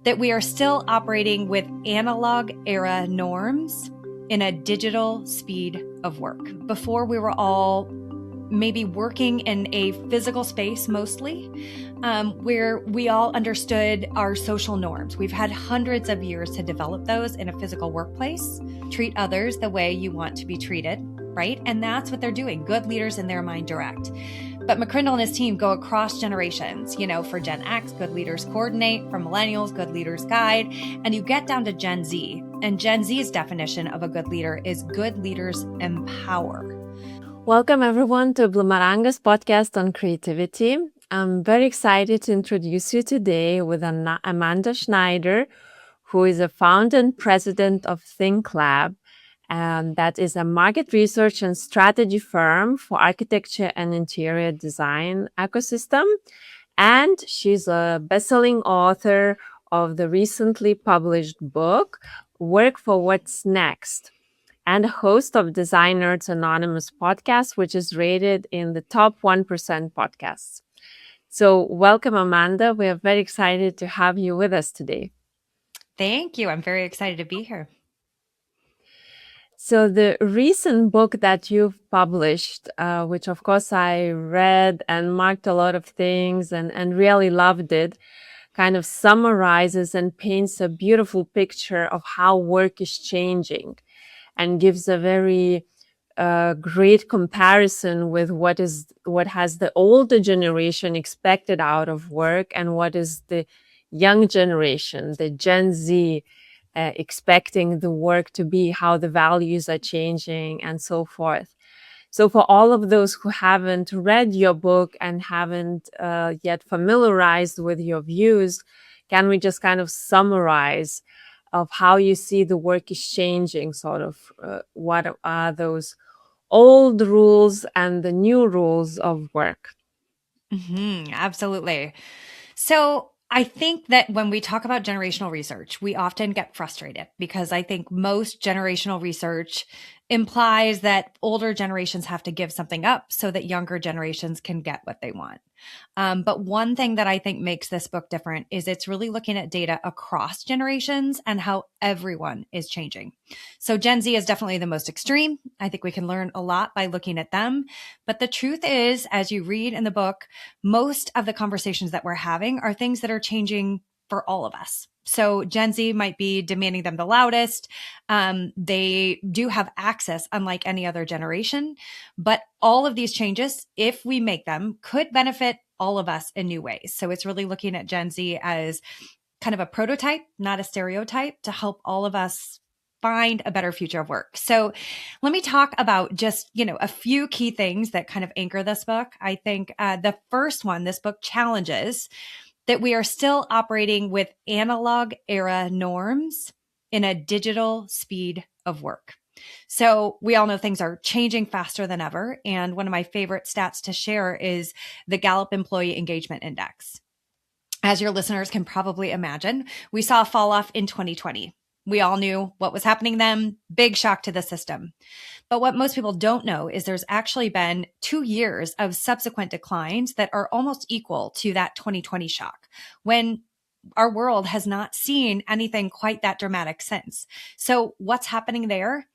that we are still operating with analog era norms in a digital speed of work. Before, we were all maybe working in a physical space mostly, where we all understood our social norms. We've had hundreds of years to develop those in a physical workplace. Treat others the way you want to be treated, right? And that's what they're doing. Good leaders in their mind direct. But McCrindle and his team go across generations. For Gen X, good leaders coordinate. For millennials, good leaders guide. And you get down to Gen Z. And Gen Z's definition of a good leader is good leaders empower. Welcome everyone to Boomerang's podcast on creativity. I'm very excited to introduce you today with Amanda Schneider, who is a founder and president of ThinkLab. And that is a market research and strategy firm for architecture and interior design ecosystem. And she's a best-selling author of the recently published book, Work for What's Next, and a host of Designers Anonymous podcast, which is rated in the top 1% podcasts. So welcome, Amanda. We are very excited to have you with us today. Thank you. I'm very excited to be here. So the recent book that you've published, which of course I read and marked a lot of things and really loved it, kind of summarizes and paints a beautiful picture of how work is changing and gives a very great comparison with what has the older generation expected out of work and what is the young generation, the Gen Z, expecting the work to be, how the values are changing and so forth. So for all of those who haven't read your book and haven't yet familiarized with your views, can we just kind of summarize of how you see the work is changing, sort of what are those old rules and the new rules of work? Absolutely. So I think that when we talk about generational research, we often get frustrated because I think most generational research implies that older generations have to give something up so that younger generations can get what they want. But one thing that I think makes this book different is it's really looking at data across generations and how everyone is changing. So Gen Z is definitely the most extreme. I think we can learn a lot by looking at them. But the truth is, as you read in the book, most of the conversations that we're having are things that are changing for all of us. So Gen Z might be demanding them the loudest. They do have access unlike any other generation, but all of these changes, if we make them, could benefit all of us in new ways. So it's really looking at Gen Z as kind of a prototype, not a stereotype, to help all of us find a better future of work. So let me talk about just, a few key things that kind of anchor this book. I think the first one, this book challenges that we are still operating with analog era norms in a digital speed of work. So we all know things are changing faster than ever. And one of my favorite stats to share is the Gallup Employee Engagement Index. As your listeners can probably imagine, we saw a fall off in 2020. We all knew what was happening then, big shock to the system. But what most people don't know is there's actually been 2 years of subsequent declines that are almost equal to that 2020 shock, when our world has not seen anything quite that dramatic since. So what's happening there?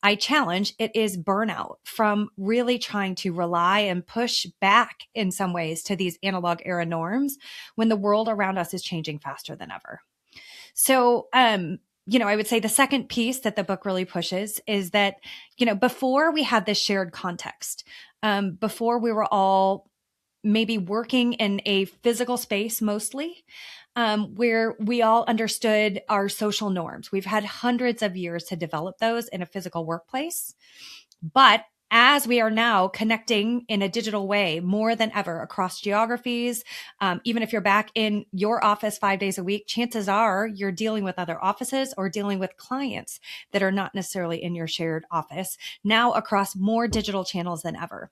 I challenge it is burnout from really trying to rely and push back in some ways to these analog era norms when the world around us is changing faster than ever. So, I would say the second piece that the book really pushes is that, before we had this shared context, before we were all maybe working in a physical space mostly, where we all understood our social norms. We've had hundreds of years to develop those in a physical workplace. But as we are now connecting in a digital way more than ever across geographies, even if you're back in your office 5 days a week, chances are you're dealing with other offices or dealing with clients that are not necessarily in your shared office, now across more digital channels than ever.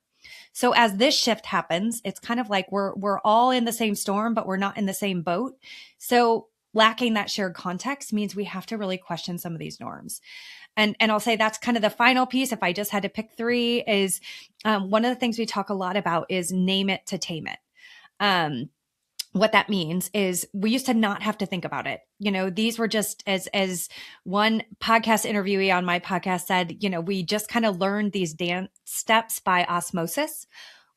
So as this shift happens, it's kind of like we're all in the same storm, but we're not in the same boat. So lacking that shared context means we have to really question some of these norms. And I'll say that's kind of the final piece. If I just had to pick three, is one of the things we talk a lot about is name it to tame it. what that means is we used to not have to think about it. These were just, as one podcast interviewee on my podcast said, we just kind of learned these dance steps by osmosis.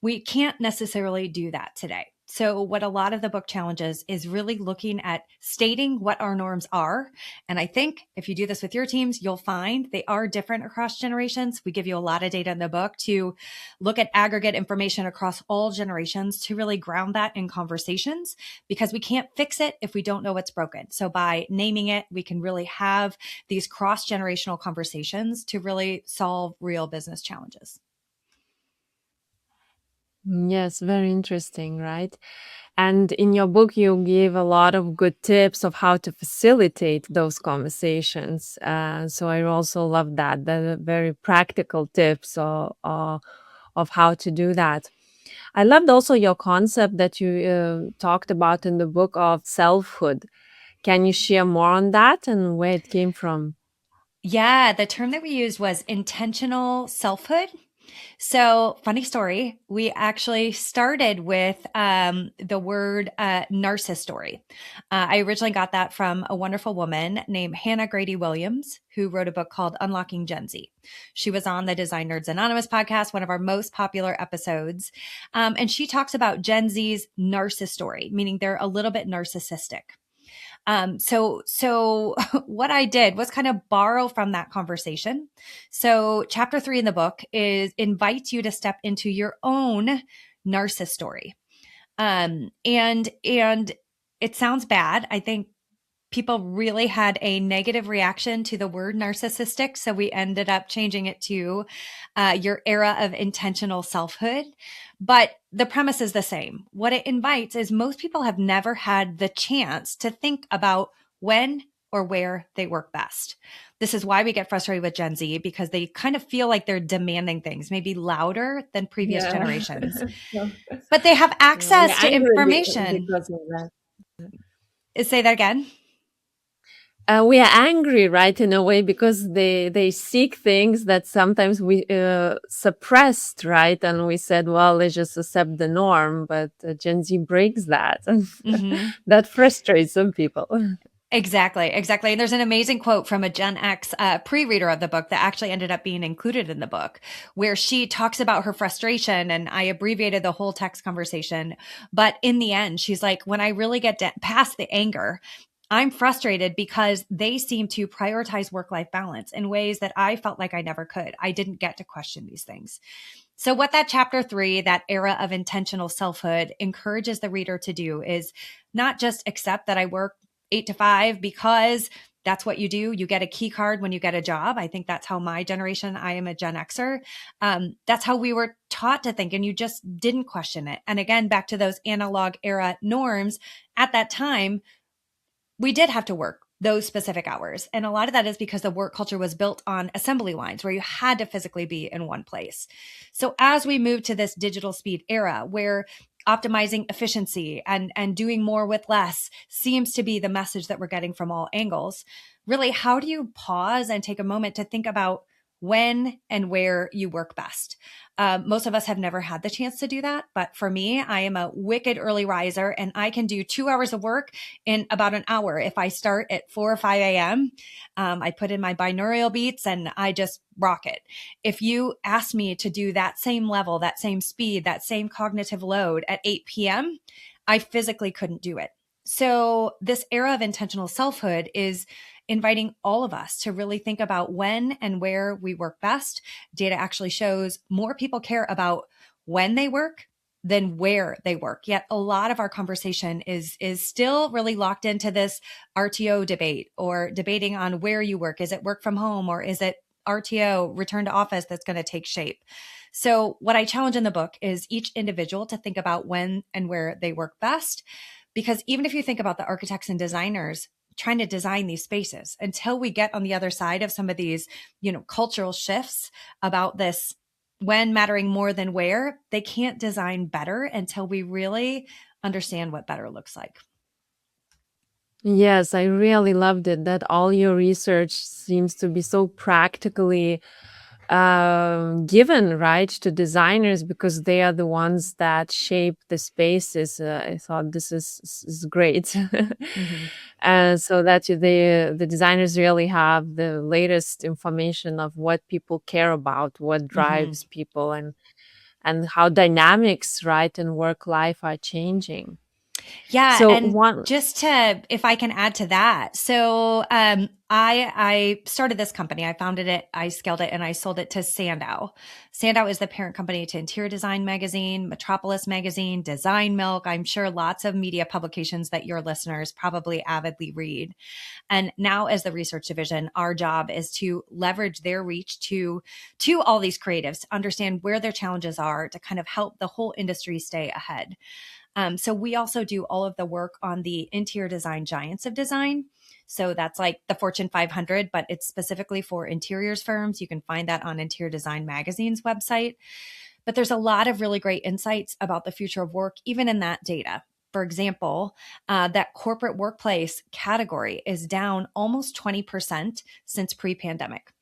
We can't necessarily do that today. So what a lot of the book challenges is really looking at stating what our norms are. And I think if you do this with your teams, you'll find they are different across generations. We give you a lot of data in the book to look at aggregate information across all generations to really ground that in conversations, because we can't fix it if we don't know what's broken. So by naming it, we can really have these cross-generational conversations to really solve real business challenges. Yes, very interesting, right? And in your book, you give a lot of good tips of how to facilitate those conversations. So I also love that. The very practical tips of how to do that. I loved also your concept that you talked about in the book of selfhood. Can you share more on that and where it came from? Yeah, the term that we used was intentional selfhood. So, funny story, we actually started with the word narcissist story. I originally got that from a wonderful woman named Hannah Grady Williams, who wrote a book called Unlocking Gen Z. She was on the Design Nerds Anonymous podcast, one of our most popular episodes. And she talks about Gen Z's narcissist story, meaning they're a little bit narcissistic. So what I did was kind of borrow from that conversation. So chapter 3 in the book is invites you to step into your own narcissist story. And it sounds bad. I think people really had a negative reaction to the word narcissistic. So we ended up changing it to your era of intentional selfhood. But the premise is the same. What it invites is most people have never had the chance to think about when or where they work best. This is why we get frustrated with Gen Z, because they kind of feel like they're demanding things maybe louder than previous Yeah. generations, but they have We're access to angry information. because of that. Say that again. We are angry, right, in a way, because they seek things that sometimes we suppressed, right? And we said, well, let's just accept the norm. But Gen Z breaks that. Mm-hmm. That frustrates some people. Exactly. And there's an amazing quote from a Gen X pre-reader of the book that actually ended up being included in the book, where she talks about her frustration, and I abbreviated the whole text conversation. But in the end, she's like, when I really get past the anger, I'm frustrated because they seem to prioritize work-life balance in ways that I felt like I never could. I didn't get to question these things. So what that chapter 3, that era of intentional selfhood, encourages the reader to do is not just accept that I work 8 to 5 because that's what you do. You get a key card when you get a job. I think that's how my generation, I am a Gen Xer. That's how we were taught to think, and you just didn't question it. And again, back to those analog era norms, at that time, we did have to work those specific hours. And a lot of that is because the work culture was built on assembly lines where you had to physically be in one place. So as we move to this digital speed era where optimizing efficiency and doing more with less seems to be the message that we're getting from all angles, really, how do you pause and take a moment to think about when and where you work best? Most of us have never had the chance to do that. But for me, I am a wicked early riser, and I can do 2 hours of work in about an hour. If I start at 4 or 5 a.m., I put in my binaural beats and I just rock it. If you ask me to do that same level, that same speed, that same cognitive load at 8 p.m., I physically couldn't do it. So this era of intentional selfhood is inviting all of us to really think about when and where we work best. Data actually shows more people care about when they work than where they work. Yet a lot of our conversation is still really locked into this RTO debate, or debating on where you work. Is it work from home, or is it RTO, return to office, that's going to take shape? So what I challenge in the book is each individual to think about when and where they work best. Because even if you think about the architects and designers trying to design these spaces, until we get on the other side of some of these, cultural shifts about this when mattering more than where, they can't design better until we really understand what better looks like. Yes, I really loved it that all your research seems to be so practically given, right, to designers because they are the ones that shape the spaces. I thought this is great. Mhm. So that the designers really have the latest information of what people care about, what Mhm. drives people, and how dynamics, right, and work life are changing. Yeah, So and one, just to, if I can add to that. So, I started this company. I founded it, I scaled it, and I sold it to Sandow. Sandow is the parent company to Interior Design Magazine, Metropolis Magazine, Design Milk. I'm sure lots of media publications that your listeners probably avidly read. And now as the research division, our job is to leverage their reach to all these creatives, understand where their challenges are to kind of help the whole industry stay ahead. So we also do all of the work on the interior design giants of design. So that's like the Fortune 500, but it's specifically for interiors firms. You can find that on Interior Design Magazine's website. But there's a lot of really great insights about the future of work, even in that data. For example, that corporate workplace category is down almost 20% since pre pandemic.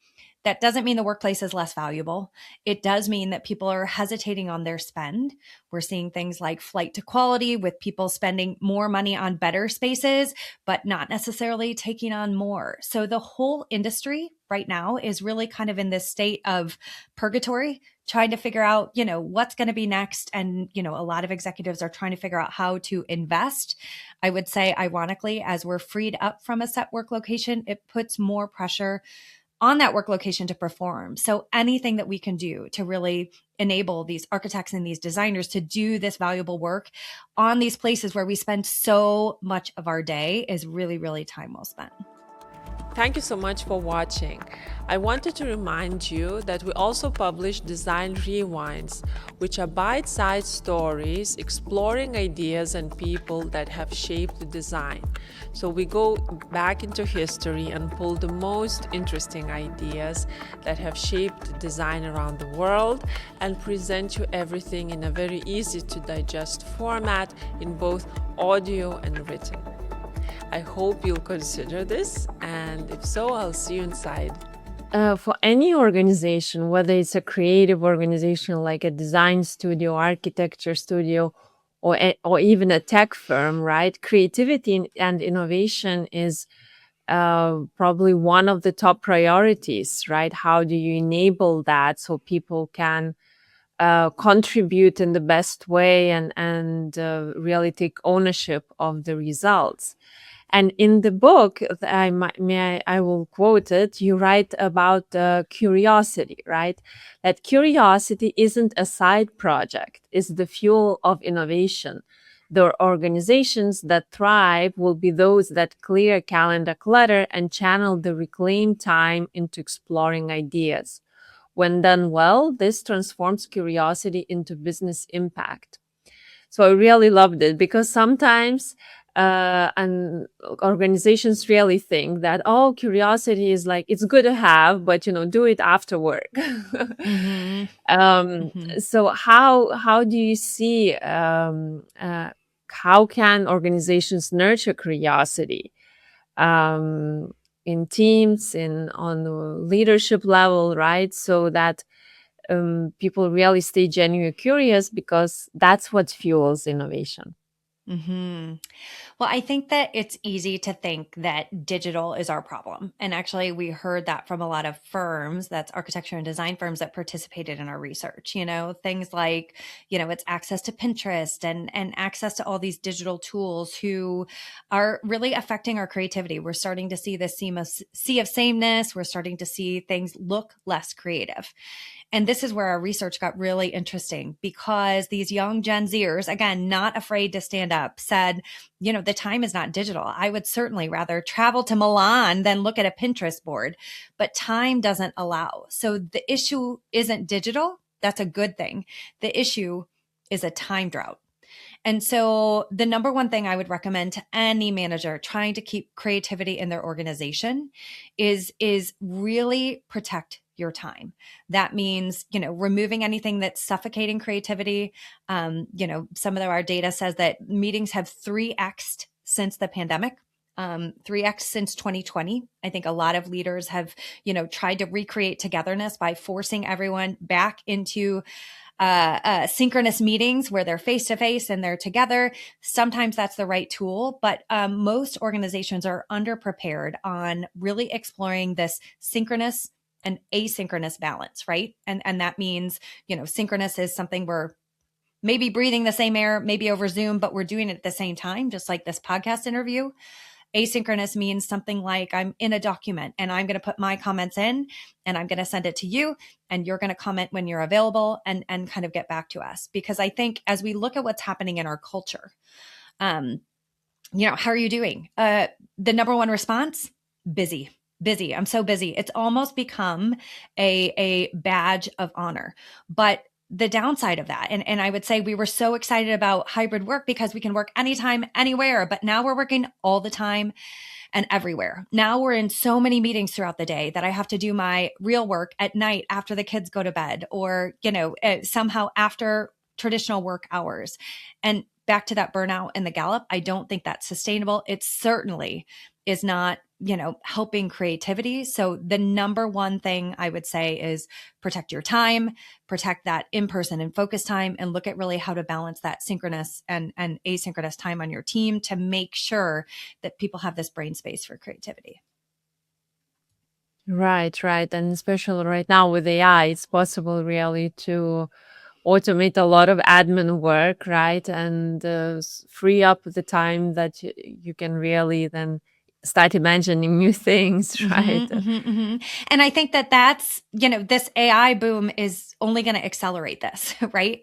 That doesn't mean the workplace is less valuable. It does mean that people are hesitating on their spend. We're seeing things like flight to quality with people spending more money on better spaces, but not necessarily taking on more. So the whole industry right now is really kind of in this state of purgatory, trying to figure out, what's going to be next. And, a lot of executives are trying to figure out how to invest. I would say, ironically, as we're freed up from a set work location, it puts more pressure on that work location to perform. So anything that we can do to really enable these architects and these designers to do this valuable work on these places where we spend so much of our day is really, really time well spent. thank you so much for watching. I wanted to remind you that we also publish Design Rewinds, which are bite-sized stories exploring ideas and people that have shaped the design. So we go back into history and pull the most interesting ideas that have shaped design around the world and present you everything in a very easy to digest format in both audio and written. I hope you'll consider this, and if so, I'll see you inside. For any organization, whether it's a creative organization like a design studio, architecture studio, or even a tech firm, right? Creativity and innovation is probably one of the top priorities, right? How do you enable that so people can contribute in the best way and really take ownership of the results? And in the book, I will quote it. You write about curiosity, right? That curiosity isn't a side project; it's the fuel of innovation. The organizations that thrive will be those that clear calendar clutter and channel the reclaimed time into exploring ideas. When done well, this transforms curiosity into business impact. So I really loved it because sometimes and organizations really think that, oh, curiosity is like, it's good to have, but do it after work. Mm-hmm. um, Mm-hmm. so how do you see how can organizations nurture curiosity um, in teams, in on the leadership level, right? So that people really stay genuinely curious because that's what fuels innovation. Mm-hmm. Well, I think that it's easy to think that digital is our problem. And actually, we heard that from a lot of firms, that's architecture and design firms that participated in our research. Things like, it's access to Pinterest and access to all these digital tools who are really affecting our creativity. We're starting to see this sea of sameness. We're starting to see things look less creative. And this is where our research got really interesting because these young Gen Zers, again, not afraid to stand up, said, the time is not digital. I would certainly rather travel to Milan than look at a Pinterest board, but time doesn't allow. So the issue isn't digital. That's a good thing. The issue is a time drought. And so the number one thing I would recommend to any manager trying to keep creativity in their organization is really protect your time. That means, removing anything that's suffocating creativity. Some of our data says that meetings have 3x'd since the pandemic. 3x since 2020. I think a lot of leaders have, tried to recreate togetherness by forcing everyone back into synchronous meetings where they're face to face and they're together. Sometimes that's the right tool, but most organizations are underprepared on really exploring this synchronous and asynchronous balance, right? And that means, synchronous is something we're maybe breathing the same air, maybe over Zoom, but we're doing it at the same time, just like this podcast interview. Asynchronous means something like I'm in a document and I'm going to put my comments in and I'm going to send it to you and you're going to comment when you're available and kind of get back to us. Because I think as we look at what's happening in our culture, how are you doing? The number one response, busy. I'm so busy. It's almost become a badge of honor. But the downside of that, and I would say we were so excited about hybrid work because we can work anytime, anywhere, but now we're working all the time and everywhere. Now we're in so many meetings throughout the day that I have to do my real work at night after the kids go to bed or, somehow after traditional work hours. And back to that burnout and the Gallup, I don't think that's sustainable. It certainly is not, helping creativity. So the number one thing I would say is protect your time, protect that in-person and focus time, and look at really how to balance that synchronous and asynchronous time on your team to make sure that people have this brain space for creativity. Right. And especially right now with AI, it's possible really to automate a lot of admin work, right? And free up the time that you can really then start imagining new things, right? And I think that that's, this AI boom is only going to accelerate this, right?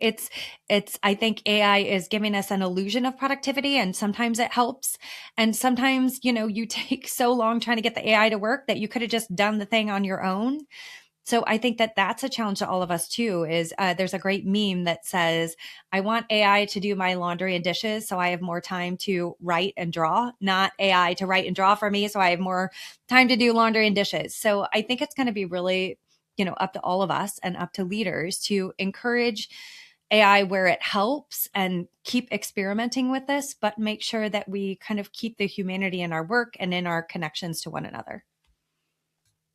I think AI is giving us an illusion of productivity and sometimes it helps. And sometimes, you take so long trying to get the AI to work that you could have just done the thing on your own. So I think that that's a challenge to all of us too, is there's a great meme that says, I want AI to do my laundry and dishes so I have more time to write and draw, not AI to write and draw for me so I have more time to do laundry and dishes. So I think it's going to be really, up to all of us and up to leaders to encourage AI where it helps and keep experimenting with this, but make sure that we kind of keep the humanity in our work and in our connections to one another.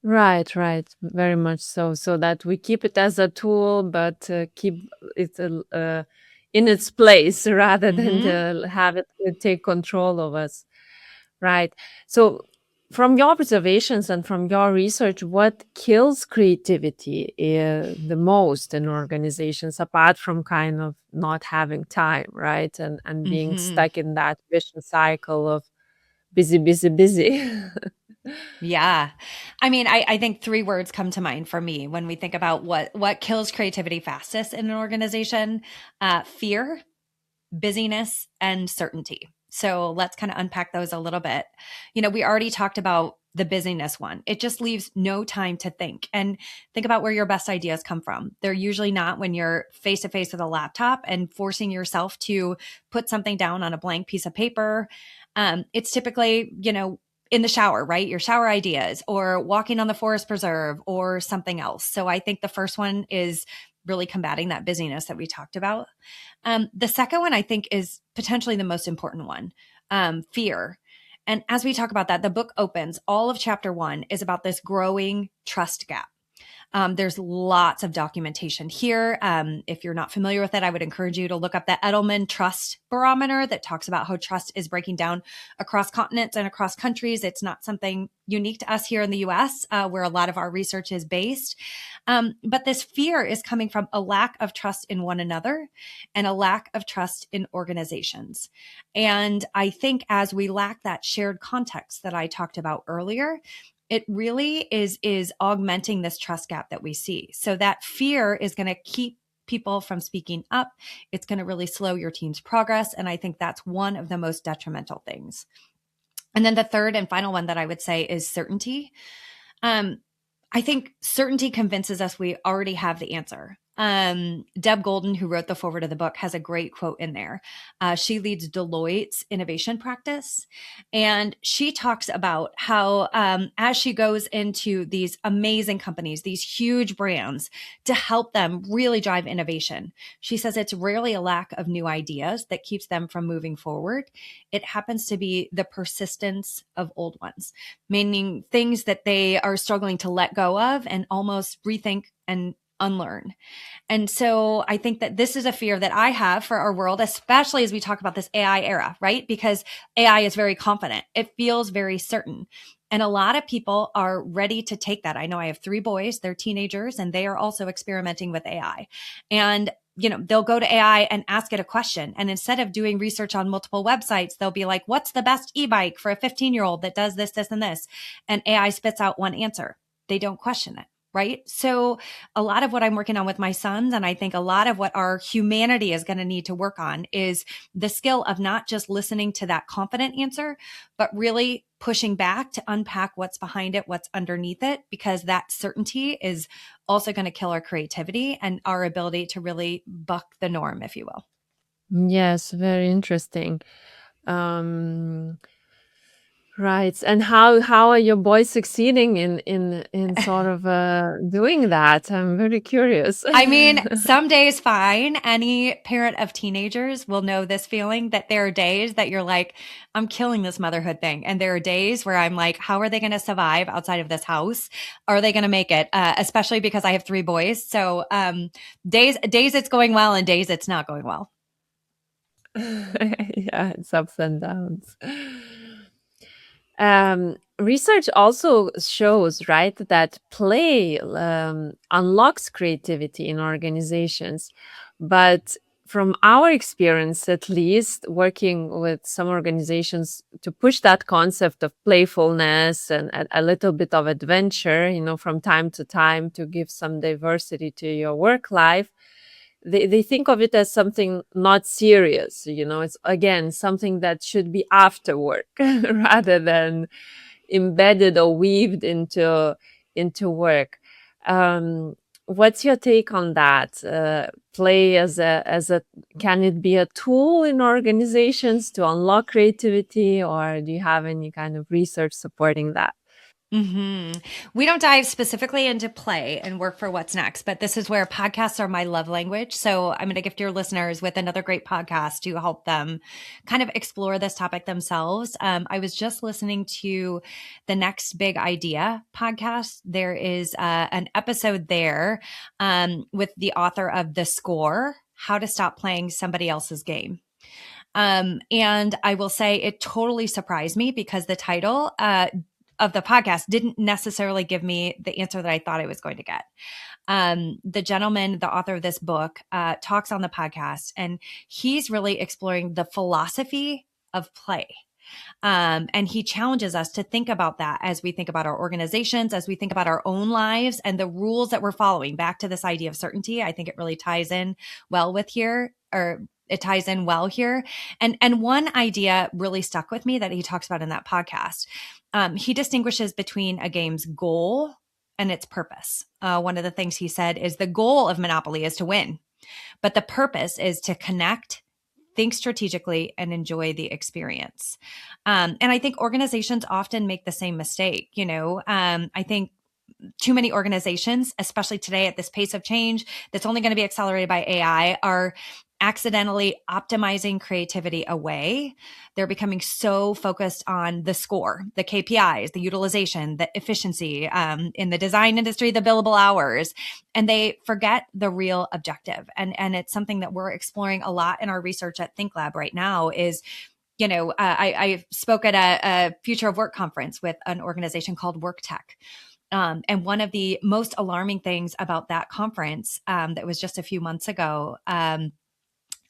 Right. Very much so. So that we keep it as a tool, but keep it in its place rather than to have it take control of us. Right. So, from your observations and from your research, what kills creativity the most in organizations, apart from kind of not having time, right? And being stuck in that vicious cycle of busy. Yeah. I mean, I think three words come to mind for me when we think about what kills creativity fastest in an organization: fear, busyness, and certainty. So let's kind of unpack those a little bit. We already talked about the busyness one. It just leaves no time to think. And think about where your best ideas come from. They're usually not when you're face to face with a laptop and forcing yourself to put something down on a blank piece of paper. It's typically, in the shower, right? Your shower ideas or walking on the forest preserve or something else. So I think the first one is really combating that busyness that we talked about. The second one I think is potentially the most important one, fear. And as we talk about that, the book opens, all of chapter 1 is about this growing trust gap. There's lots of documentation here. If you're not familiar with it, I would encourage you to look up the Edelman Trust Barometer that talks about how trust is breaking down across continents and across countries. It's not something unique to us here in the US, where a lot of our research is based. But this fear is coming from a lack of trust in one another and a lack of trust in organizations. And I think as we lack that shared context that I talked about earlier, it really is augmenting this trust gap that we see. So that fear is going to keep people from speaking up. It's going to really slow your team's progress. And I think that's one of the most detrimental things. And then the third and final one that I would say is certainty. I think certainty convinces us we already have the answer. Deb Golden, who wrote the foreword of the book, has a great quote in there. She leads Deloitte's innovation practice. And she talks about how, as she goes into these amazing companies, these huge brands, to help them really drive innovation, she says it's rarely a lack of new ideas that keeps them from moving forward. It happens to be the persistence of old ones, meaning things that they are struggling to let go of and almost rethink and unlearn. And so I think that this is a fear that I have for our world, especially as we talk about this AI era, right? Because AI is very confident. It feels very certain. And a lot of people are ready to take that. I know I have 3 boys, they're teenagers, and they are also experimenting with AI. And they'll go to AI and ask it a question. And instead of doing research on multiple websites, they'll be like, what's the best e-bike for a 15-year-old that does this, this, and this? And AI spits out one answer. They don't question it. Right. So a lot of what I'm working on with my sons, and I think a lot of what our humanity is going to need to work on, is the skill of not just listening to that confident answer, but really pushing back to unpack what's behind it, what's underneath it, because that certainty is also going to kill our creativity and our ability to really buck the norm, if you will. Yes, very interesting. Right. And how are your boys succeeding in sort of doing that? I'm very curious. I mean, some days fine. Any parent of teenagers will know this feeling that there are days that you're like, I'm killing this motherhood thing. And there are days where I'm like, how are they going to survive outside of this house? Are they going to make it? Especially because I have 3 boys. So days it's going well and days it's not going well. Yeah, it's ups and downs. Research also shows, right, that play unlocks creativity in organizations. But from our experience, at least, working with some organizations to push that concept of playfulness and a little bit of adventure, from time to time, to give some diversity to your work life, they think of it as something not serious. It's again something that should be after work rather than embedded or weaved into work. What's your take on that? Play as a can it be a tool in organizations to unlock creativity, or do you have any kind of research supporting that? Mm-hmm. We don't dive specifically into play and work for what's next, but this is where podcasts are my love language. So I'm going to gift your listeners with another great podcast to help them kind of explore this topic themselves. I was just listening to the Next Big Idea podcast. There is an episode there with the author of The Score, How to Stop Playing Somebody Else's Game. And I will say it totally surprised me because the title of the podcast didn't necessarily give me the answer that I thought I was going to get. The gentleman, the author of this book, talks on the podcast, and he's really exploring the philosophy of play. And he challenges us to think about that as we think about our organizations, as we think about our own lives and the rules that we're following. Back to this idea of certainty, I think it really ties in well with here, or it ties in well here. And one idea really stuck with me that he talks about in that podcast. He distinguishes between a game's goal and its purpose. One of the things he said is the goal of Monopoly is to win, but the purpose is to connect, think strategically, and enjoy the experience. And I think organizations often make the same mistake. I think too many organizations, especially today at this pace of change that's only going to be accelerated by AI, are accidentally optimizing creativity away. They're becoming so focused on the score, the KPIs, the utilization, the efficiency, in the design industry, the billable hours, and they forget the real objective. And it's something that we're exploring a lot in our research at ThinkLab right now is, I spoke at a Future of Work conference with an organization called WorkTech. And one of the most alarming things about that conference that was just a few months ago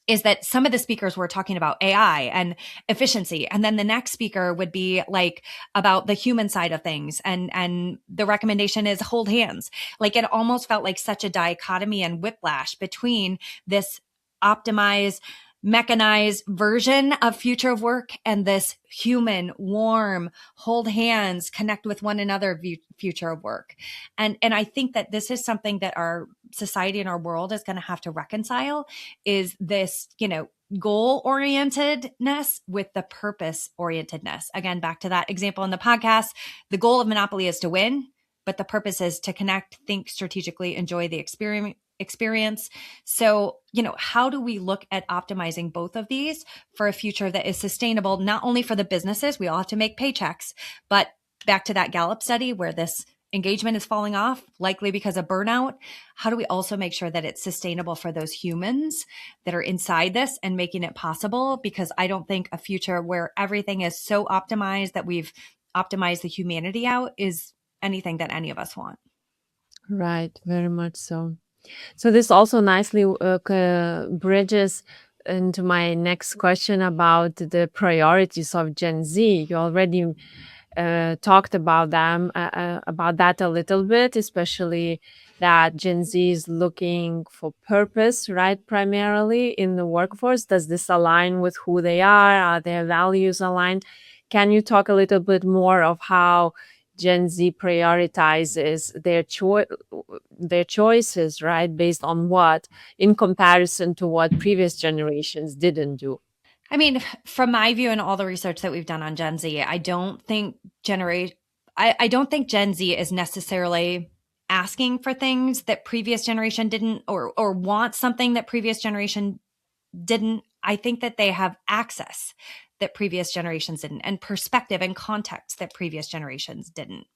is that some of the speakers were talking about AI and efficiency. And then the next speaker would be like about the human side of things. And the recommendation is hold hands. Like it almost felt like such a dichotomy and whiplash between this optimize mechanized version of future of work and this human, warm, hold hands, connect with one another future of work. And I think that this is something that our society and our world is going to have to reconcile, is this, goal orientedness with the purpose orientedness. Again, back to that example in the podcast, the goal of Monopoly is to win, but the purpose is to connect, think strategically, enjoy the experience. So, how do we look at optimizing both of these for a future that is sustainable, not only for the businesses, we all have to make paychecks, but back to that Gallup study where this engagement is falling off, likely because of burnout. How do we also make sure that it's sustainable for those humans that are inside this and making it possible? Because I don't think a future where everything is so optimized that we've optimized the humanity out is anything that any of us want. Right, very much so. So this also nicely bridges into my next question about the priorities of Gen Z. You already talked about about that a little bit, especially that Gen Z is looking for purpose, right? Primarily in the workforce. Does this align with who they are? Are their values aligned? Can you talk a little bit more of how Gen Z prioritizes their choices, right? Based on what, in comparison to what previous generations didn't do? I mean, from my view and all the research that we've done on Gen Z, I don't think I don't think Gen Z is necessarily asking for things that previous generation didn't, or want something that previous generation didn't. I think that they have access that previous generations didn't, and perspective and context that previous generations didn't.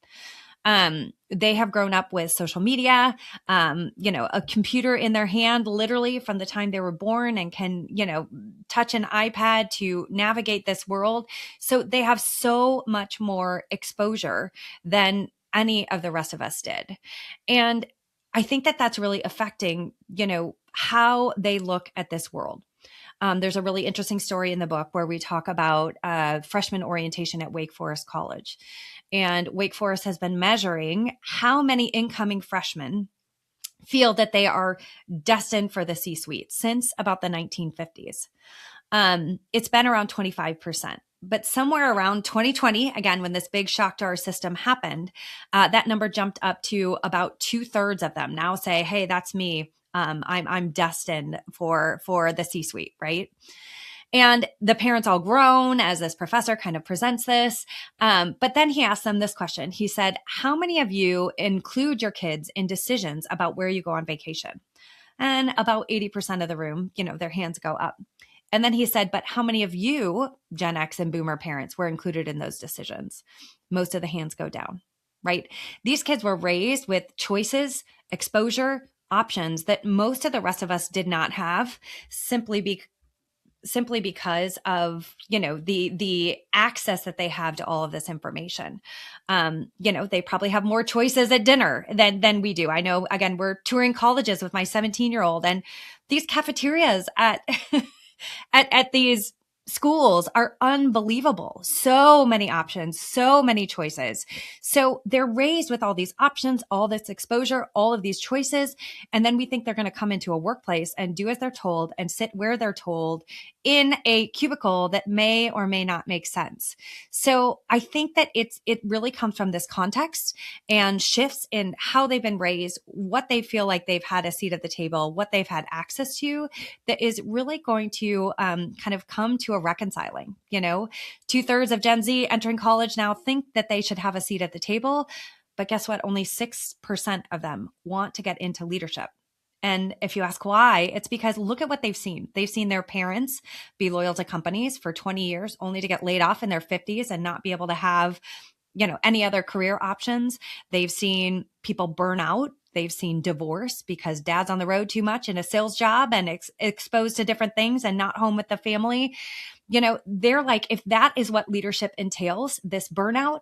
They have grown up with social media, a computer in their hand, literally from the time they were born, and can, touch an iPad to navigate this world. So they have so much more exposure than any of the rest of us did. And I think that that's really affecting, how they look at this world. There's a really interesting story in the book where we talk about freshman orientation at Wake Forest College. And Wake Forest has been measuring how many incoming freshmen feel that they are destined for the C-suite since about the 1950s. It's been around 25%. But somewhere around 2020, again, when this big shock to our system happened, that number jumped up to about 2/3 of them now say, hey, that's me. I'm destined for the C-suite, right? And the parents all groan as this professor kind of presents this. But then he asked them this question. He said, how many of you include your kids in decisions about where you go on vacation? And about 80% of the room, their hands go up. And then he said, but how many of you, Gen X and Boomer parents, were included in those decisions? Most of the hands go down, right? These kids were raised with choices, exposure, options that most of the rest of us did not have, simply because of, the access that they have to all of this information. They probably have more choices at dinner than we do. I know, again, we're touring colleges with my 17-year-old, and these cafeterias at at these schools are unbelievable. So many options, so many choices. So they're raised with all these options, all this exposure, all of these choices. And then we think they're going to come into a workplace and do as they're told and sit where they're told in a cubicle that may or may not make sense. So I think that it really comes from this context and shifts in how they've been raised, what they feel like they've had a seat at the table, what they've had access to, that is really going to kind of come to a reconciling. 2/3 of Gen Z entering college now think that they should have a seat at the table. But guess what? Only 6% of them want to get into leadership. And if you ask why, it's because look at what they've seen. They've seen their parents be loyal to companies for 20 years, only to get laid off in their 50s and not be able to have, any other career options. They've seen people burn out. They've seen divorce because dad's on the road too much in a sales job and exposed to different things and not home with the family. They're like, if that is what leadership entails, this burnout,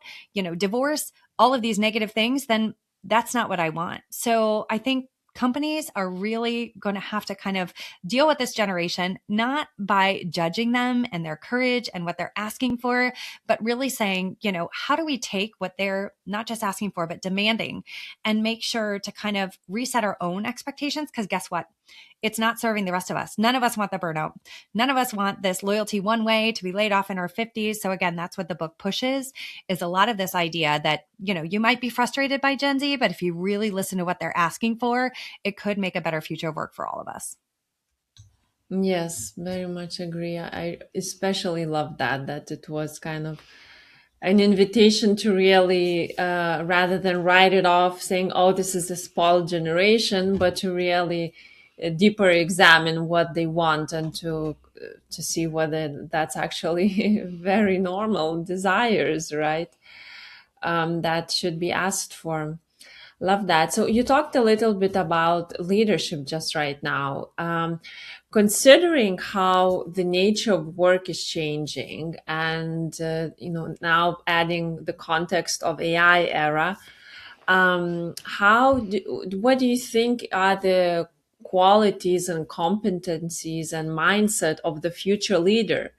divorce, all of these negative things, then that's not what I want. So I think companies are really going to have to kind of deal with this generation, not by judging them and their courage and what they're asking for, but really saying, how do we take what they're not just asking for, but demanding, and make sure to kind of reset our own expectations? Because guess what? It's not serving the rest of us. None of us want the burnout. None of us want this loyalty one way to be laid off in our 50s. So again, that's what the book pushes, is a lot of this idea that, you might be frustrated by Gen Z, but if you really listen to what they're asking for, it could make a better future of work for all of us. Yes, very much agree. I especially love that it was kind of an invitation to really, rather than write it off saying, oh, this is a spoiled generation, but to really deeper examine what they want and to see whether that's actually very normal desires, right? That should be asked for. Love that. So you talked a little bit about leadership just right now. Considering how the nature of work is changing and, now adding the context of AI era, what do you think are the qualities and competencies and mindset of the future leader?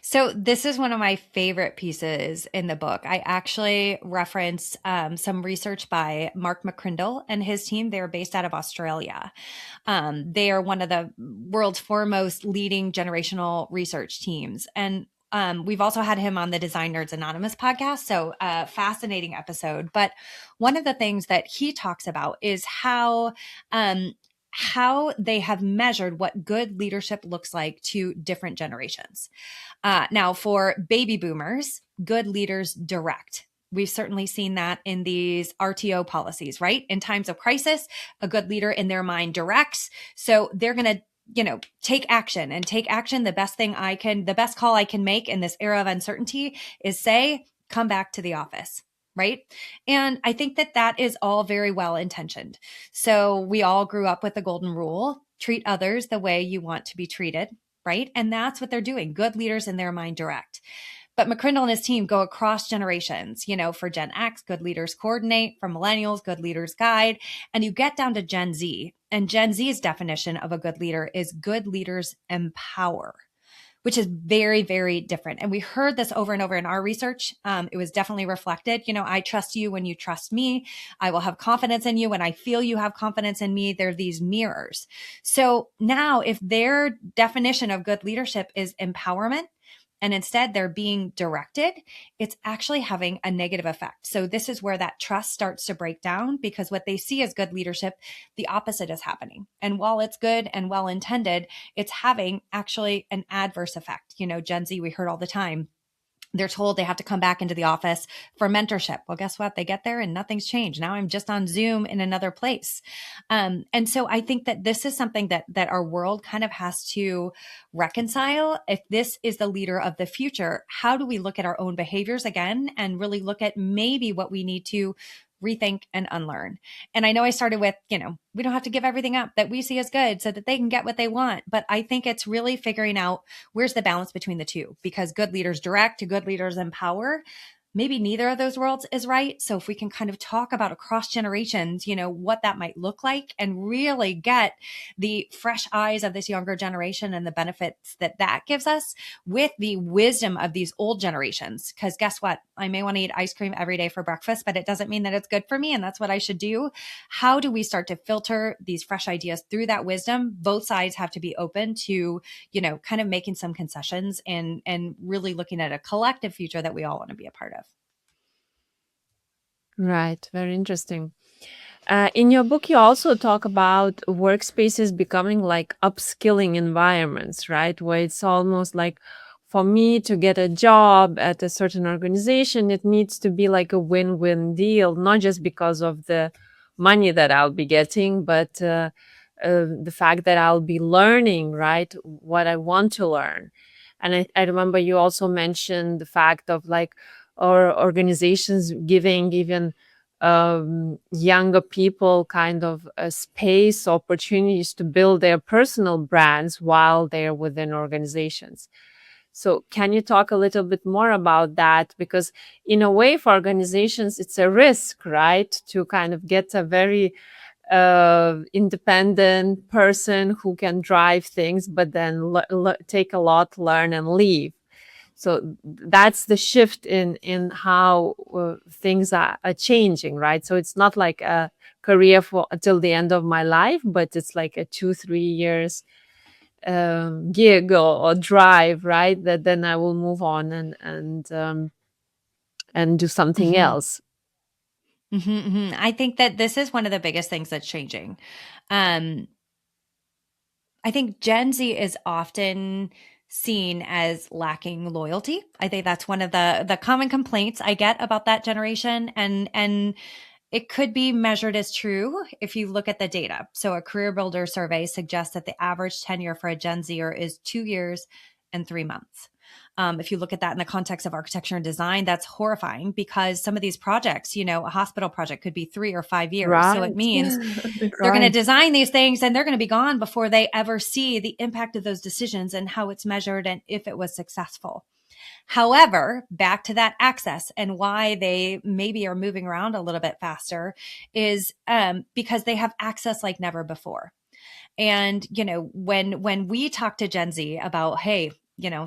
So this is one of my favorite pieces in the book. I actually reference some research by Mark McCrindle and his team. They're based out of Australia. They are one of the world's foremost leading generational research teams. And we've also had him on the Design Nerds Anonymous podcast. So fascinating episode. But one of the things that he talks about is how they have measured what good leadership looks like to different generations. Now, for baby boomers, good leaders direct. We've certainly seen that in these RTO policies, right? In times of crisis, a good leader in their mind directs. So they're going to take action and take action. The best call I can make in this era of uncertainty is say, come back to the office. Right. And I think that is all very well intentioned. So we all grew up with the golden rule, treat others the way you want to be treated. Right. And that's what they're doing. Good leaders in their mind direct. But McCrindle and his team go across generations. For Gen X, good leaders coordinate. For millennials, good leaders guide. And you get down to Gen Z. And Gen Z's definition of a good leader is good leaders empower, which is very, very different. And we heard this over and over in our research. It was definitely reflected. I trust you when you trust me. I will have confidence in you when I feel you have confidence in me. They're these mirrors. So now if their definition of good leadership is empowerment, and instead they're being directed, it's actually having a negative effect. So this is where that trust starts to break down, because what they see as good leadership, the opposite is happening. And while it's good and well-intended, it's having actually an adverse effect. Gen Z, we heard all the time, they're told they have to come back into the office for mentorship. Well, guess what? They get there and nothing's changed. Now I'm just on Zoom in another place. And so I think that this is something that our world kind of has to reconcile. If this is the leader of the future, how do we look at our own behaviors again and really look at maybe what we need to rethink and unlearn? And I know I started with, we don't have to give everything up that we see as good so that they can get what they want. But I think it's really figuring out where's the balance between the two, because good leaders direct to good leaders empower. Maybe neither of those worlds is right. So if we can kind of talk about across generations, what that might look like and really get the fresh eyes of this younger generation and the benefits that gives us with the wisdom of these old generations. Because guess what? I may want to eat ice cream every day for breakfast, but it doesn't mean that it's good for me. And that's what I should do. How do we start to filter these fresh ideas through that wisdom? Both sides have to be open to, kind of making some concessions and really looking at a collective future that we all want to be a part of. Right. Very interesting. In your book, you also talk about workspaces becoming like upskilling environments, right? Where it's almost like, for me to get a job at a certain organization, it needs to be like a win-win deal, not just because of the money that I'll be getting, but the fact that I'll be learning, right, what I want to learn. And I remember you also mentioned the fact of like, or organizations giving even younger people kind of a space, opportunities to build their personal brands while they're within organizations. So can you talk a little bit more about that? Because in a way, for organizations, it's a risk, right? To kind of get a very independent person who can drive things, but then take a lot, learn and leave. So that's the shift in how things are changing, right? So it's not like a career for until the end of my life, but it's like a 2-3 years gig or drive, right? That then I will move on and do something Hmm. else. I think that this is one of the biggest things that's changing. Um, I think Gen Z is often seen as lacking loyalty. I think that's one of the common complaints I get about that generation, and it could be measured as true if you look at the data. So a career builder survey suggests that the average tenure for a Gen Zer is 2 years and 3 months. If you look at that in the context of architecture and design, that's horrifying because some of these projects, a hospital project could be 3 or 5 years. So it Right. means they're going to Right. design these things and they're going to be gone before they ever see the impact of those decisions and how it's measured and if it was successful. However, back to that access and why they maybe are moving around a little bit faster is because they have access like never before. And when we talk to Gen Z about, hey,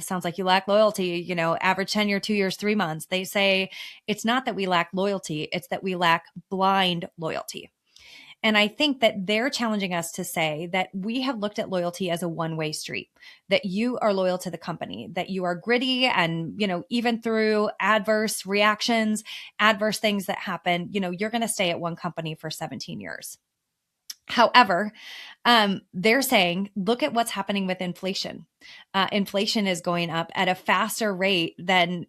sounds like you lack loyalty, average tenure 2 years 3 months, they say it's not that we lack loyalty, it's that we lack blind loyalty. And I think that they're challenging us to say that we have looked at loyalty as a one-way street, that you are loyal to the company, that you are gritty and, even through adverse reactions, adverse things that happen, you're going to stay at one company for 17 years. However, they're saying, look at what's happening with inflation. Inflation is going up at a faster rate than,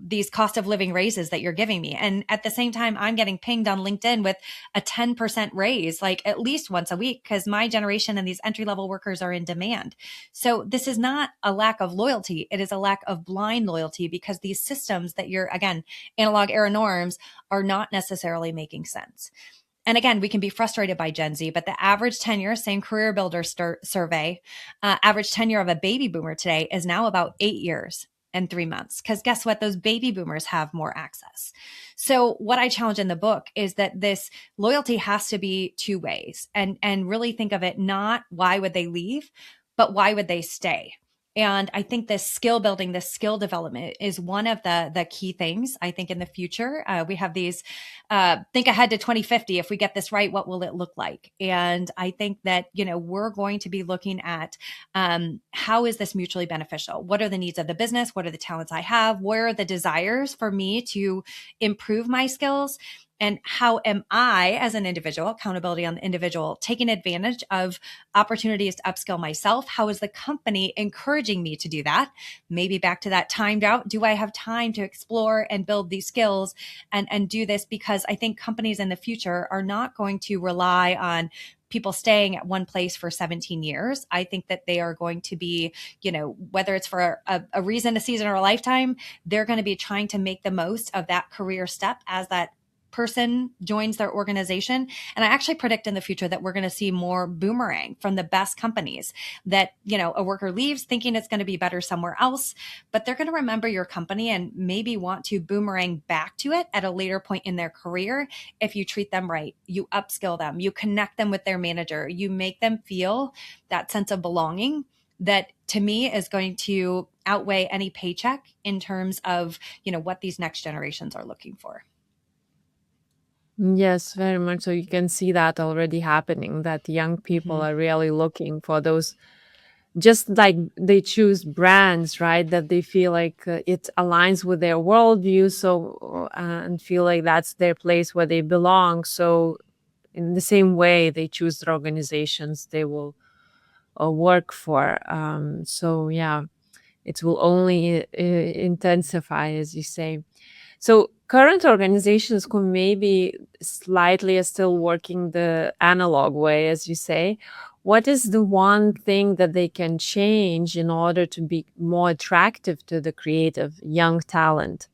these cost of living raises that you're giving me. And at the same time, I'm getting pinged on LinkedIn with a 10% raise, like at least once a week, because my generation and these entry level workers are in demand. So this is not a lack of loyalty. It is a lack of blind loyalty because these systems that you're, again, analog era norms are not necessarily making sense. And again, we can be frustrated by Gen Z, but the average tenure, same career builder survey, average tenure of a baby boomer today is now about 8 years and 3 months. Because guess what? Those baby boomers have more access. So what I challenge in the book is that this loyalty has to be two ways, and really think of it not why would they leave, but why would they stay? And I think this skill building, this skill development is one of the key things. I think in the future, we have these think ahead to 2050. If we get this right, what will it look like? And I think that, we're going to be looking at how is this mutually beneficial? What are the needs of the business? What are the talents I have? Where are the desires for me to improve my skills? And how am I, as an individual, accountability on the individual, taking advantage of opportunities to upskill myself? How is the company encouraging me to do that? Maybe back to that timed out. Do I have time to explore and build these skills and do this? Because I think companies in the future are not going to rely on people staying at one place for 17 years. I think that they are going to be, whether it's for a reason, a season, or a lifetime, they're going to be trying to make the most of that career step as that person joins their organization. And I actually predict in the future that we're going to see more boomerang from the best companies, that, a worker leaves thinking it's going to be better somewhere else, but they're going to remember your company and maybe want to boomerang back to it at a later point in their career. If you treat them right, you upskill them, you connect them with their manager, you make them feel that sense of belonging, that to me is going to outweigh any paycheck in terms of, what these next generations are looking for. Yes, very much. So you can see that already happening, that young people Mm-hmm. are really looking for those, just like they choose brands, right? That they feel like it aligns with their worldview. So, and feel like that's their place where they belong. So, in the same way, they choose the organizations they will work for. So, yeah, it will only intensify, as you say. So current organizations who maybe slightly are still working the analog way, as you say, what is the one thing that they can change in order to be more attractive to the creative young talent?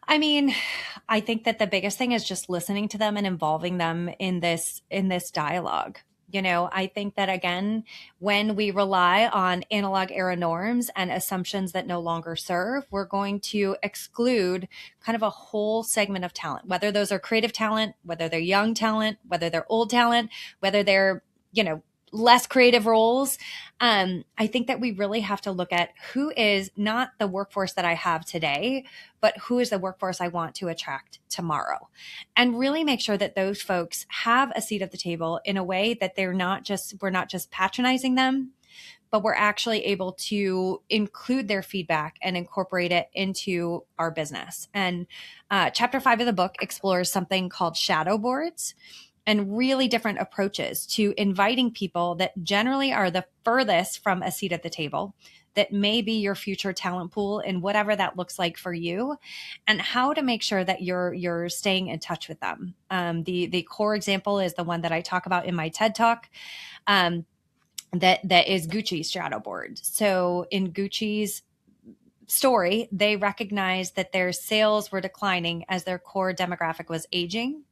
I mean, I think that the biggest thing is just listening to them and involving them in this dialogue. I think that again, when we rely on analog era norms and assumptions that no longer serve, we're going to exclude kind of a whole segment of talent, whether those are creative talent, whether they're young talent, whether they're old talent, whether they're, less creative roles. I think that we really have to look at who is not the workforce that I have today, but who is the workforce I want to attract tomorrow, and really make sure that those folks have a seat at the table in a way that we're not just patronizing them, but we're actually able to include their feedback and incorporate it into our business. And chapter 5 of the book explores something called shadow boards and really different approaches to inviting people that generally are the furthest from a seat at the table, that may be your future talent pool and whatever that looks like for you, and how to make sure that you're staying in touch with them. The core example is the one that I talk about in my TED Talk. That is Gucci's shadow board. So in Gucci's story, they recognized that their sales were declining as their core demographic was aging.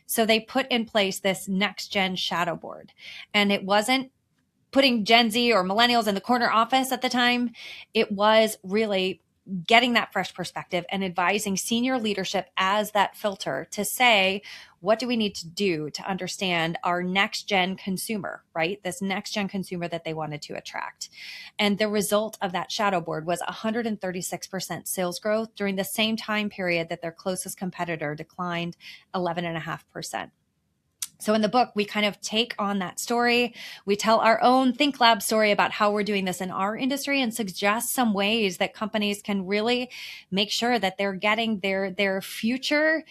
So they put in place this next gen shadow board. And it wasn't putting Gen Z or millennials in the corner office at the time. It was really getting that fresh perspective and advising senior leadership as that filter to say, what do we need to do to understand our next gen consumer, right? This next gen consumer that they wanted to attract. And the result of that shadow board was 136% sales growth during the same time period that their closest competitor declined 11.5%. So in the book, we kind of take on that story. We tell our own ThinkLab story about how we're doing this in our industry and suggest some ways that companies can really make sure that they're getting their future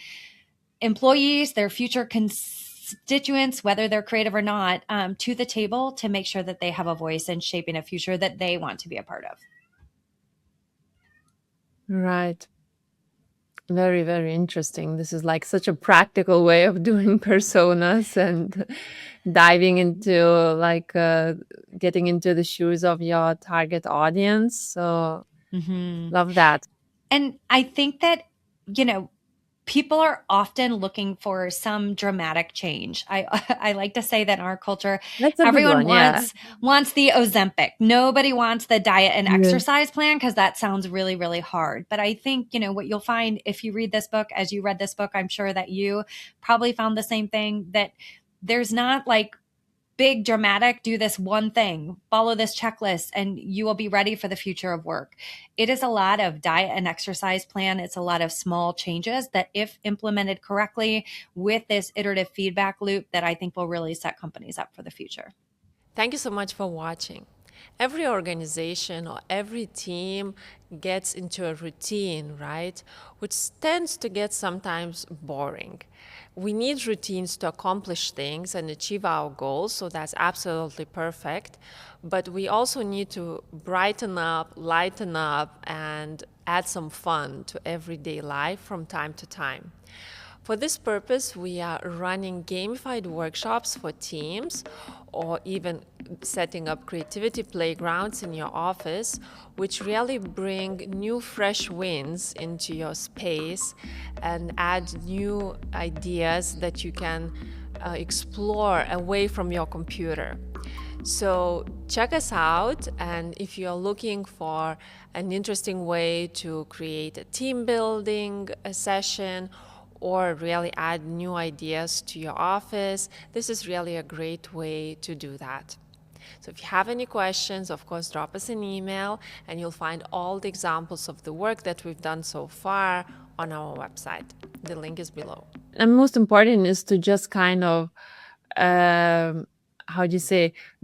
employees, their future constituents, whether they're creative or not, to the table to make sure that they have a voice in shaping a future that they want to be a part of. Right. Very, very interesting. This is like such a practical way of doing personas and diving into getting into the shoes of your target audience. So love that. And I think that, people are often looking for some dramatic change. I like to say that in our culture, That's a good everyone one. Yeah. wants the Ozempic. Nobody wants the diet and Yeah. exercise plan because that sounds really, really hard. But I think, what you'll find if you read this book, as you read this book, I'm sure that you probably found the same thing, that there's not like big dramatic, do this one thing, follow this checklist, and you will be ready for the future of work. It is a lot of diet and exercise plan. It's a lot of small changes that, if implemented correctly with this iterative feedback loop, that I think will really set companies up for the future. Thank you so much for watching. Every organization or every team gets into a routine, right? Which tends to get sometimes boring. We need routines to accomplish things and achieve our goals, so that's absolutely perfect. But we also need to brighten up, lighten up, and add some fun to everyday life from time to time. For this purpose, we are running gamified workshops for teams, or even setting up creativity playgrounds in your office, which really bring new fresh winds into your space and add new ideas that you can explore away from your computer. So check us out, and if you're looking for an interesting way to create a team building session or really add new ideas to your office, this is really a great way to do that. So if you have any questions, of course, drop us an email, and you'll find all the examples of the work that we've done so far on our website. The link is below. And most important is to just kind of,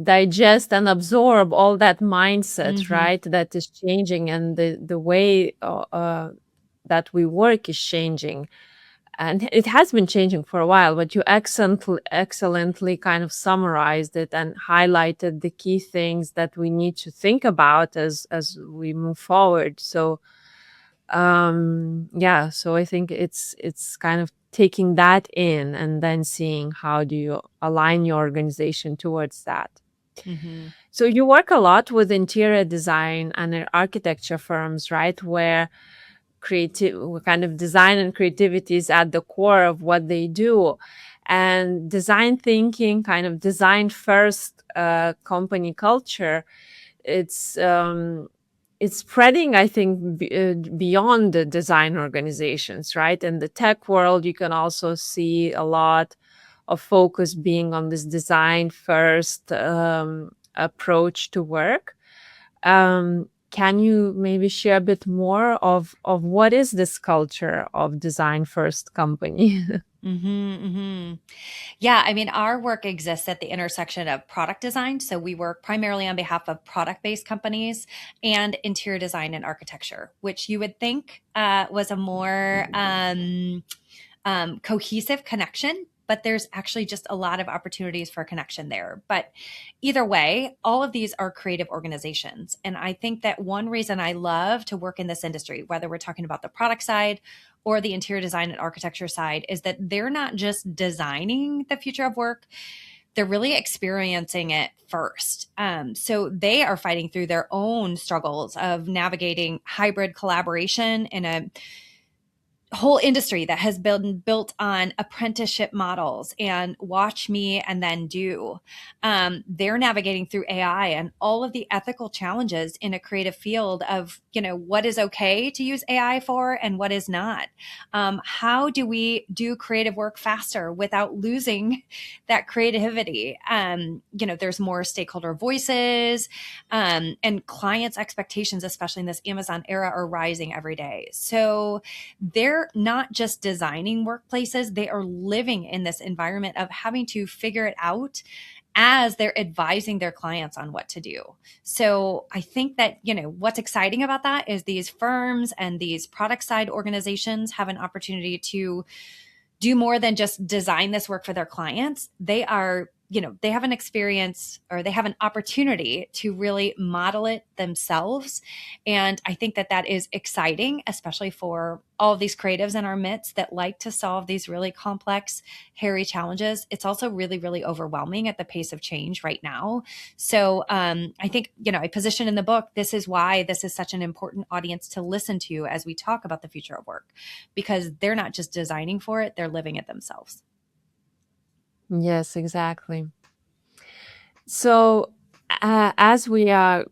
digest and absorb all that mindset, right? That is changing, and the way that we work is changing. And it has been changing for a while, but you excellently kind of summarized it and highlighted the key things that we need to think about as we move forward. So, so I think it's kind of taking that in and then seeing how do you align your organization towards that. So you work a lot with interior design and architecture firms, right? Where creative kind of design and creativity is at the core of what they do, and design thinking, kind of design first company culture, it's spreading, I think, beyond the design organizations, right? In the tech world, you can also see a lot of focus being on this design first approach to work. Can you maybe share a bit more of what is this culture of design first company? Yeah, I mean, our work exists at the intersection of product design. So we work primarily on behalf of product based companies and interior design and architecture, which you would think was a more cohesive connection. But there's actually just a lot of opportunities for connection there. But either way, all of these are creative organizations. And I think that one reason I love to work in this industry, whether we're talking about the product side or the interior design and architecture side, is that they're not just designing the future of work, they're really experiencing it first. So they are fighting through their own struggles of navigating hybrid collaboration in a whole industry that has been built on apprenticeship models and watch me and then do. They're navigating through AI and all of the ethical challenges in a creative field of, what is okay to use AI for and what is not. How do we do creative work faster without losing that creativity? There's more stakeholder voices, and clients' expectations, especially in this Amazon era, are rising every day. So they're not just designing workplaces, they are living in this environment of having to figure it out as they're advising their clients on what to do. So I think that, what's exciting about that is these firms and these product side organizations have an opportunity to do more than just design this work for their clients. They are, they have an experience, or they have an opportunity to really model it themselves. And I think that is exciting, especially for all of these creatives in our midst that like to solve these really complex, hairy challenges. It's also really, really overwhelming at the pace of change right now. So I think, I position in the book, this is why this is such an important audience to listen to as we talk about the future of work, because they're not just designing for it, they're living it themselves. Yes, exactly. So as we are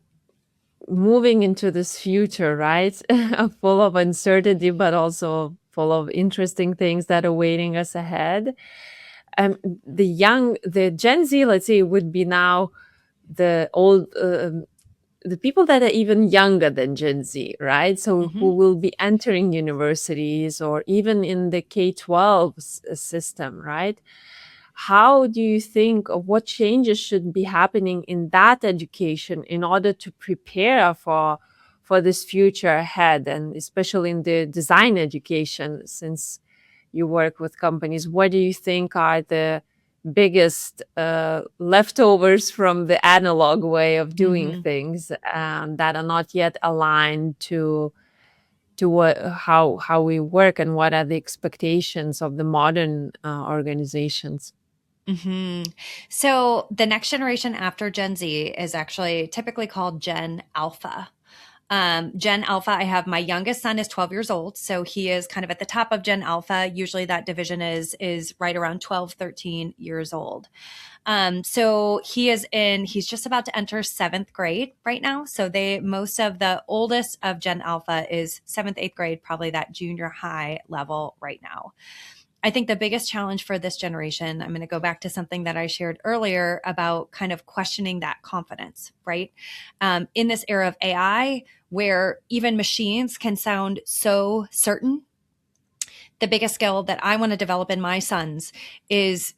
moving into this future, right, full of uncertainty, but also full of interesting things that are waiting us ahead, the Gen Z, let's say, would be now the people that are even younger than Gen Z, right? So who will be entering universities or even in the K-12 system, right? How do you think of what changes should be happening in that education in order to prepare for this future ahead, and especially in the design education, since you work with companies? What do you think are the biggest leftovers from the analog way of doing things that are not yet aligned to how we work, and what are the expectations of the modern organizations? So the next generation after Gen Z is actually typically called Gen Alpha. Gen Alpha, I have my youngest son is 12 years old. So he is kind of at the top of Gen Alpha. Usually that division is right around 12, 13 years old. So he's just about to enter 7th grade right now. So most of the oldest of Gen Alpha is 7th, 8th grade, probably that junior high level right now. I think the biggest challenge for this generation, I'm going to go back to something that I shared earlier about kind of questioning that confidence, right? In this era of AI, where even machines can sound so certain, the biggest skill that I want to develop in my sons is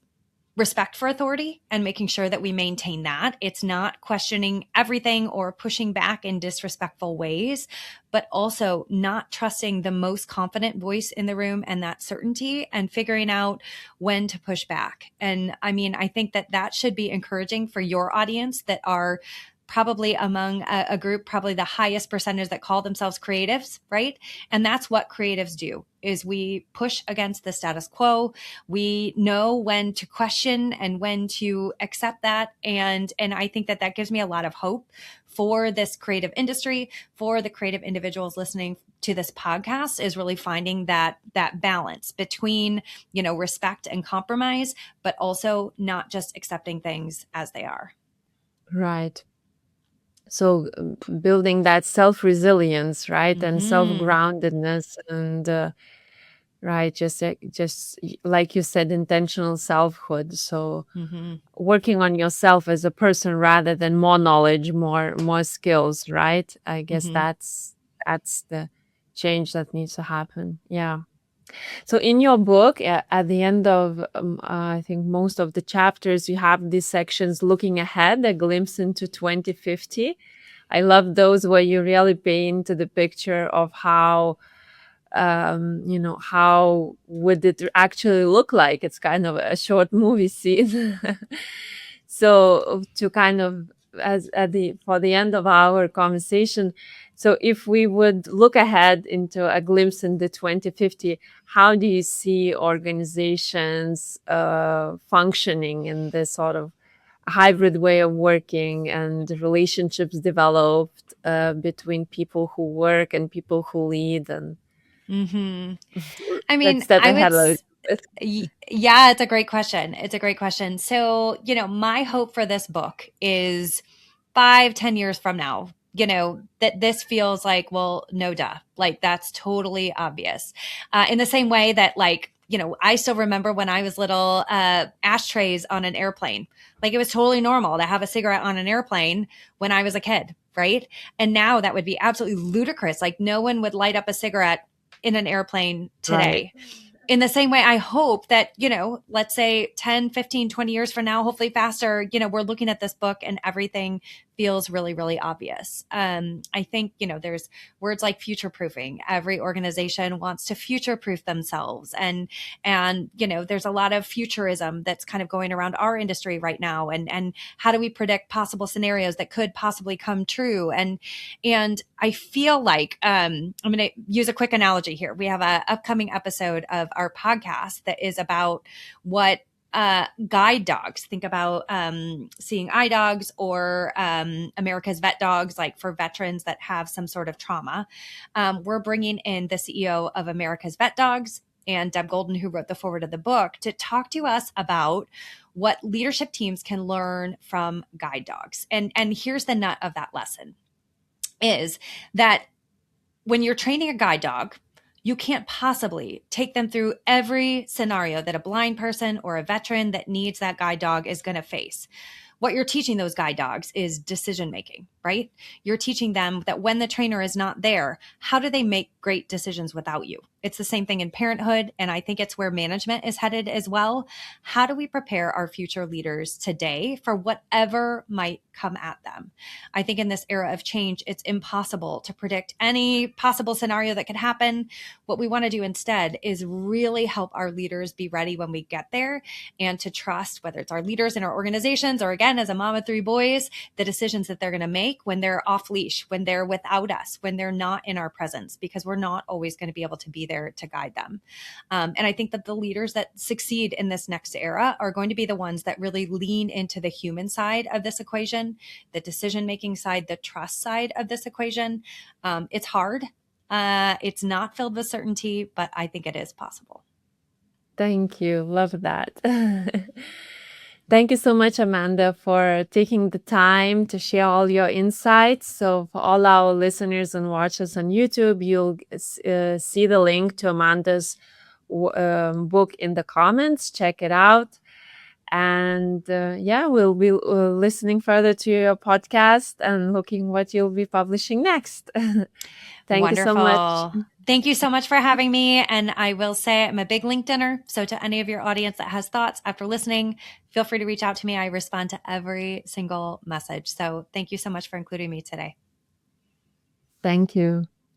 respect for authority and making sure that we maintain that. It's not questioning everything or pushing back in disrespectful ways, but also not trusting the most confident voice in the room and that certainty, and figuring out when to push back. And I mean, I think that should be encouraging for your audience that are probably among a group, probably the highest percentage that call themselves creatives, right? And that's what creatives do, is we push against the status quo. We know when to question and when to accept that. And I think that gives me a lot of hope for this creative industry, for the creative individuals listening to this podcast, is really finding that balance between, respect and compromise, but also not just accepting things as they are. Right. So building that self-resilience, right, and self-groundedness, and right? Just like you said, intentional selfhood. So Mm-hmm. working on yourself as a person rather than more knowledge, more skills, right? I guess Mm-hmm. that's the change that needs to happen. Yeah. So in your book, at the end of I think most of the chapters, you have these sections looking ahead, a glimpse into 2050. I love those where you really paint the picture of how how would it actually look like. It's kind of a short movie scene. So to kind of, as at the for the end of our conversation, so if we would look ahead into a glimpse into 2050, how do you see organizations functioning in this sort of hybrid way of working, and relationships developed between people who work and people who lead? And Mm-hmm. I let's mean, step ahead a little bit. yeah, it's a great question. It's a great question. So, my hope for this book is 5, 10 years from now, that this feels like, well, no duh. Like, that's totally obvious. In the same way that, like, I still remember when I was little, ashtrays on an airplane. Like, it was totally normal to have a cigarette on an airplane when I was a kid, right? And now that would be absolutely ludicrous. Like, no one would light up a cigarette in an airplane Right. today. In the same way, I hope that, let's say 10, 15, 20 years from now, hopefully faster, we're looking at this book and everything feels really, really obvious. I think, there's words like future proofing. Every organization wants to future proof themselves. And, there's a lot of futurism that's kind of going around our industry right now. And how do we predict possible scenarios that could possibly come true? And I feel like I'm going to use a quick analogy here. We have an upcoming episode of our podcast that is about what guide dogs. Think about seeing eye dogs or America's vet dogs, like for veterans that have some sort of trauma. We're bringing in the CEO of America's Vet Dogs and Deb Golden, who wrote the foreword of the book, to talk to us about what leadership teams can learn from guide dogs. And here's the nut of that lesson is that when you're training a guide dog, you can't possibly take them through every scenario that a blind person or a veteran that needs that guide dog is going to face. What you're teaching those guide dogs is decision making, right? You're teaching them that when the trainer is not there, how do they make great decisions without you? It's the same thing in parenthood. And I think it's where management is headed as well. How do we prepare our future leaders today for whatever might come at them? I think in this era of change, it's impossible to predict any possible scenario that could happen. What we want to do instead is really help our leaders be ready when we get there, and to trust, whether it's our leaders in our organizations or, again, as a mom of 3 boys, the decisions that they're going to make when they're off leash, when they're without us, when they're not in our presence, because we're not always going to be able to be there to guide them. And I think that the leaders that succeed in this next era are going to be the ones that really lean into the human side of this equation, the decision-making side, the trust side of this equation. It's hard. It's not filled with certainty, but I think it is possible. Thank you. Love that. Thank you so much, Amanda, for taking the time to share all your insights. So for all our listeners and watchers on YouTube, you'll see the link to Amanda's book in the comments. Check it out. And we'll be listening further to your podcast and looking what you'll be publishing next. Thank you so much. Wonderful. Thank you so much for having me. And I will say I'm a big LinkedIner. So to any of your audience that has thoughts after listening, feel free to reach out to me. I respond to every single message. So thank you so much for including me today. Thank you.